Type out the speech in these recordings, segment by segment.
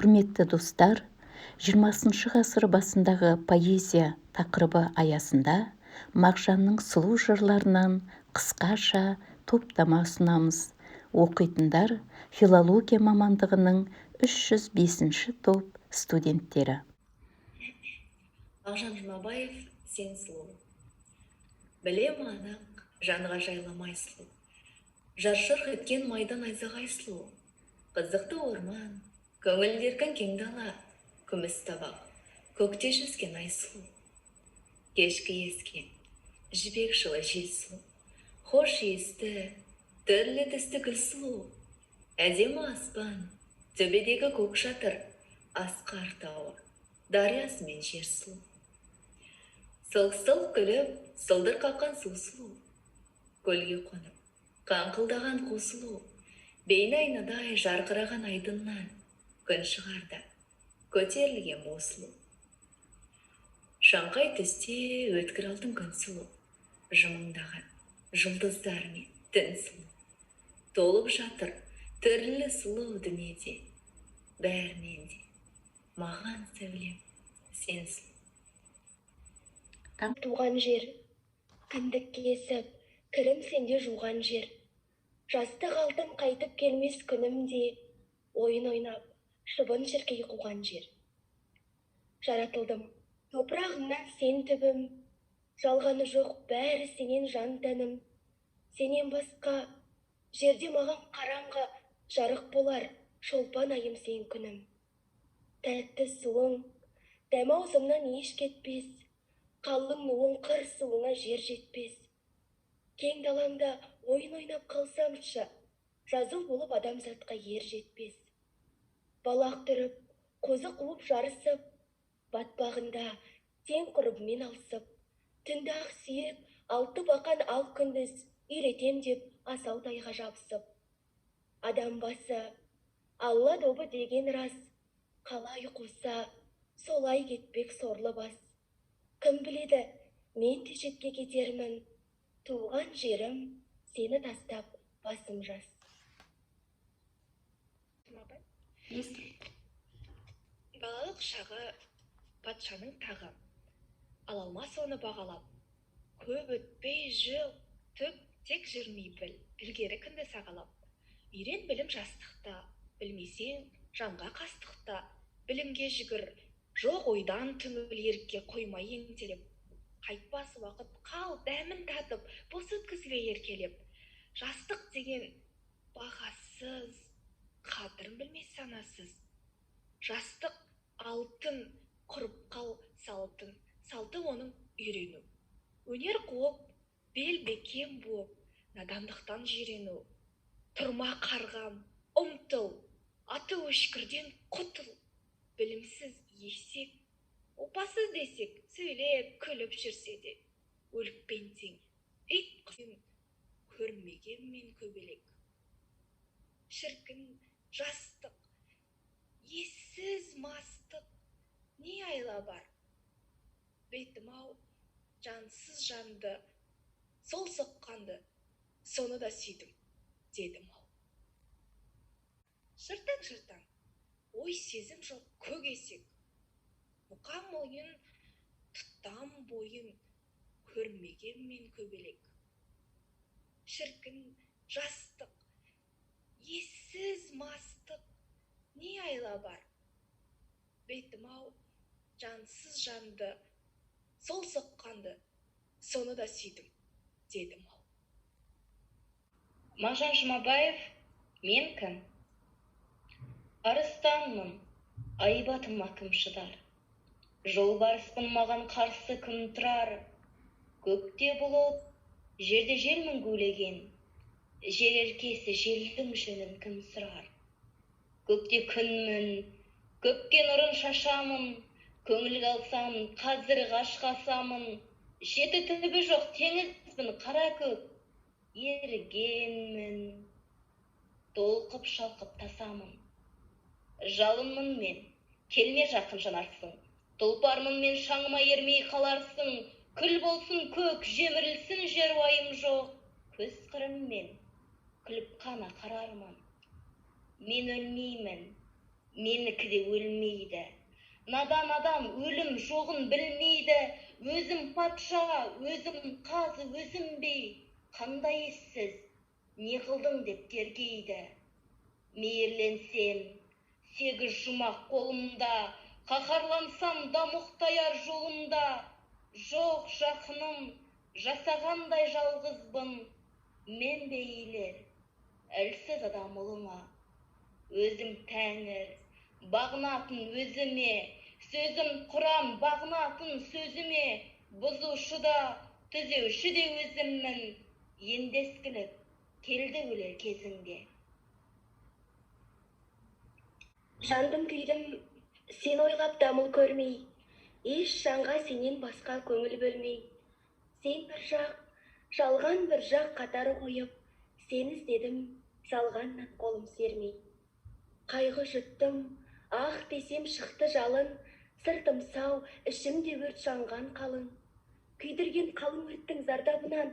Құрметті достар, 20 ғасыр басындағы поэзия тақырыбы аясында Мағжанның сұлу жырларынан қысқаша топтама ұсынамыз. Оқитындар филология мамандығының 305 топ студенттері. Мағжан Жұмабаев, сен сұлу. Білем анық, жанға жайламай сұлу. Жаршырқ еткен майдан айзағай сұлу. Қызықты орман, көңіл еркін кең дала, күміс табақ, көкте жүзген ай сұлу. Кешкі ескен, жібек жылы жел сұлу. Хош есті, түрлі түсті гүл сұлу. Әдемі аспан, төбедегі көк шатыр, асқар тауы, дариясы мен жер сұлу. Сылқ-сылқ күліп, сылдыр қаққан су сұлу. Көлге қонып, қаңқылдаған қу сұлу. Бейне айнадай жарқыраған айдыннан күн шығарда көтерілген мол сұлу. Шаңқай түсте өткір алтын күн сұлу. Жымыңдаған жұлдыздармен түн сұлу. Толып жатыр түрлі сұлу дүниеде. Бәрінен де маған сәулем сен сұлу. Туған жер, кіндік кесіп, кірім сенде жуған жер. Жастық алтын қайтып келмес күнімде, ойын ойнап, шыбын шіркей қуған жер. Жаратылдым, топырағымнан сен түбім, жалғаны жоқ бәрі сенен жан тәнім. Сенен басқа жерде маған қараңғы, жарық болар, шолпан айым сен күнім. Тәтті суың, дәм аузымнан еш кетпес, қалың нуың қыр суыңа жер жетпес. Кең далаңда ойын ойнап қалсамшы, жазыл болып адамзатқа ер жетпес. Балақ түріп, қозы қуып жарысып, батпағында сен құрыбымен алсып, түнді ақ сүйіп, алты бақан ал күндіз, үйретем деп асау тайға жабысып. Адам басы, Алла добы деген рас, қалай қуса, солай кетпек сорлы бас. Кім біледі, мен де жетке кетермін, туған жерім, сені тастап басым жас. Балалық шағы патшаның тағы, ала алмас оны бағалап. Көп өтпей жыл, түк тек жүрмей біл, ілгері кінді сағалап. Үйрен білім жастықта, білмесең жанға қастықта. Білімге жүгір, жоқ ойдан түңіл ерікке қоймай ентелеп. Қайтпас уақыт қал дәмін татып, бос өткізбе еркелеп. Жастық деген бағасыз, қадірін білмес санасыз. Жастық алтын, құрып қал салтын, салты оның үйрену. Өнер қуып, бел бекем буып, надандықтан жирену. Тұрма қарғам, ұмтыл, аты өшкірден құтыл. Білімсіз есек, опасыз десек, сөйлеп, күліп жүрсе де, өлікпен тең, ит құсын көрмеген мен көбелек. Шіркін жастық, ессіз мастық, не айла бар? Бетім-ау, жансыз жанды, сол соққанды, соны да сүйдім, дедім-ау. Шыртаң-шыртаң, ой сезім жоқ көк есек. Мұқам ойын, тұттам бойын, көрмеген мен көбелек. Шіркін жастық, ессіз мастық, не айла бар? Бетім-ау, жансыз жанды, сол соққанды, соны да сүйдім, дедім-ау. Мағжан Жұмабаев, мен кім? Арыстанмын, айбатыма кім шыдар? Жолбарыспын, маған қарсы кім тұрар? Көкте бұлт, жерде желмін гулеген, жер еркесі желдің жөнін кім сұрар? Көкте күнмін, көпке нұрын шашамын, көңіл алсам, қазір ғашқасамын. Жеті түбі жоқ теңізбін қара көк, ергенмін, толқып шалқып тасамын. Жалынмын мен, келме жақын жанарсың, тұлпармын мен, шаңыма ермей қаларсың. Күл болсын көк, жемірілсін жер, уайым жоқ. Көз қырым мен, күліп қана қарармын. Мен өлмеймін, менікі де өлмейді. Надан адам өлім жоғын білмейді. Өзім патша, өзім қазы, өзім бей. Қандай ессіз, не қылдың деп тергейді. Мейірленсем, 8 жұмақ қолымда, қаһарлансам да мұқтаяр жолымда. Жоқ жақыным, жасағандай жалғызбын, мен бейлер, әлсіз адам ұлыңа. Өзім тәңір, бағынатын өзіме, сөзім құрам, бағынатын сөзіме, бұзушы да, түзеуші де өзіммін, ендескілік келді өлер кезіңде. Жандым күйдім, сен ойлап дамыл көрмей, еш жанға сенен басқа көңіл бөлмей. Сен бір жақ, жалған бір жақ қатар қойып, сен іздедім, жалғаннан қолым сермей. Қайғы жұттым, ақ десем шықты жалын, сыртым сау, ішімде өрт жанған қалың. Күйдірген қалың өрттің зардабынан,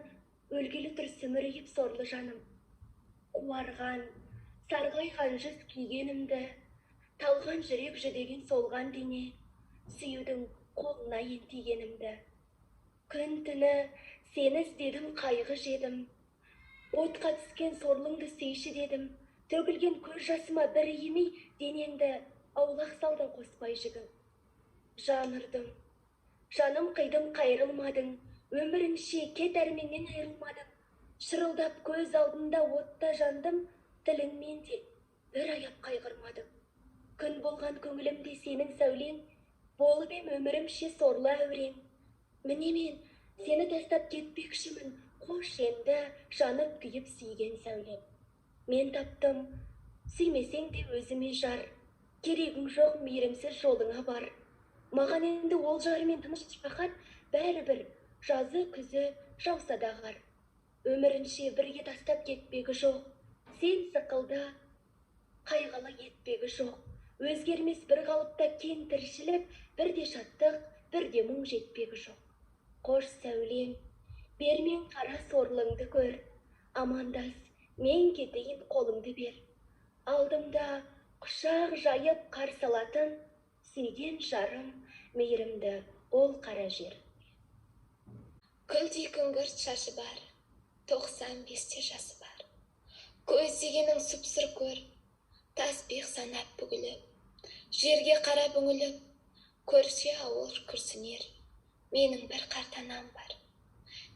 өлгелі тұр сүмірейіп сорлы жаным. Қуарған, сарғайған жүз күйгенімді, талған жүрек жүдеген солған дене, сүюдің қолына ентигенімді. Күн түні сені іздедім, қайғы жедім, отқа түскен сорлыңды сүйші дедім. Төгілген көз жасыма бір емей, денеңді аулақ салдың қоспай жігім. Жанырдым, жаным қидым, қайрылмадың, өмірінше кет әрменнен айрылмадың. Шырылдап көз алдында отта жандым, тіліңмен де бір аяп қайғырмадың. Күн болған көңілімде сенің сәулең, болып ем өмірімше сорлы әурең. Міне мен сені тастап кетпекшімін, қош енді жанып күйіп сүйген сәулем. Мен таптым, сүймесең де өзіме жар, керегің жоқ мейірімсіз жолыңа бар. Маған енді ол жарымен тыныш рахат, бәрібір жазы күзі жауса да қар. Өмірінше бірге тастап кетпегі жоқ, сен сықылды, қайғылы етпегі жоқ. Өзгермес бір қалыпта кең тіршілік, бірде шаттық, бірде мұң жетпегі жоқ. Қош сәулем, бермен қара сорлыңды көр, амандас, мен кетейін қолыңды бер. Алдымда құшақ жайып қарсы алатын, сүйген жарым, мейірімді ол қара жер. Күлдей күңгірт шашы бар, 95-те жасы бар. Көз дегенің сұпсыр көр, тасбиқ санап бүгіліп. Жерге қара бүңіліп, көрсе ауыл күрсінер. Менің бір қарт анам бар.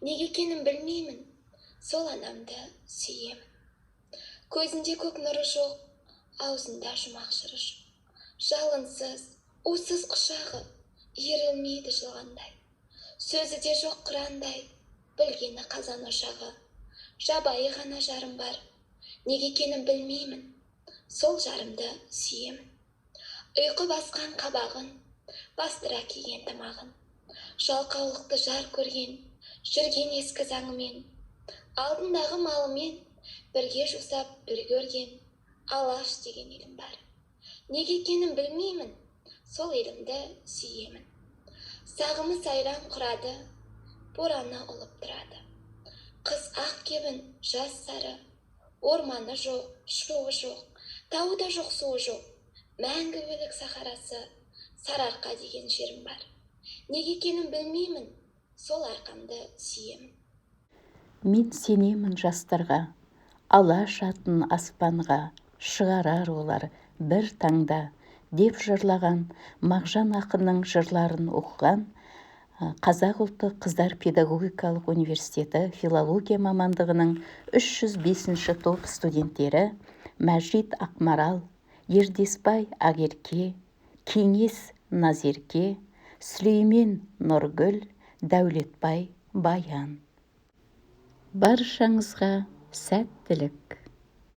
Неге екенін білмеймін, сол анамды сүйемін. Көзінде көк нұры жоқ, аузында жұмақ жыры жоқ. Жалынсыз, усыз құшағы, ерілмейді жылғандай. Сөзі де жоқ қырандай, білгені қазан ошағы. Жабайы ғана жарым бар, неге екенін білмеймін, сол жарымды сүйемін. Ұйқы басқан қабағын, бастыра киген тымағын. Жалқаулықты жар көрген, жүрген ескі заңымен. Алдындағы малымен, бірге жусап бірге өрген, алаш деген елім бар. Неге екенін білмеймін, сол елімді сүйемін. Сағымы сайран құрады, бораны ұлып тұрады. Қыз ақ кебін, жас сары, орманы жоқ, шуы жоқ, тауы да жоқ, суы жоқ. Мәңгі бөлек сахарасы, Сарыарқа деген жерім бар. Неге екенін білмеймін, сол арқамды сүйемін. Мен сенемін жастарға, алаш атын аспанға, шығарар олар бір таңда, деп жырлаған Мағжан ақынның жырларын оқыған Қазақ ұлттық қыздар педагогикалық университеті филология мамандығының 305-ші топ студенттері Мәжит Ақмарал, Ердеспай Ақерке, Кеңес Назерке, Сүлеймен Нұргүл, Дәулетбай Баян. Баршаңызға сәттілік.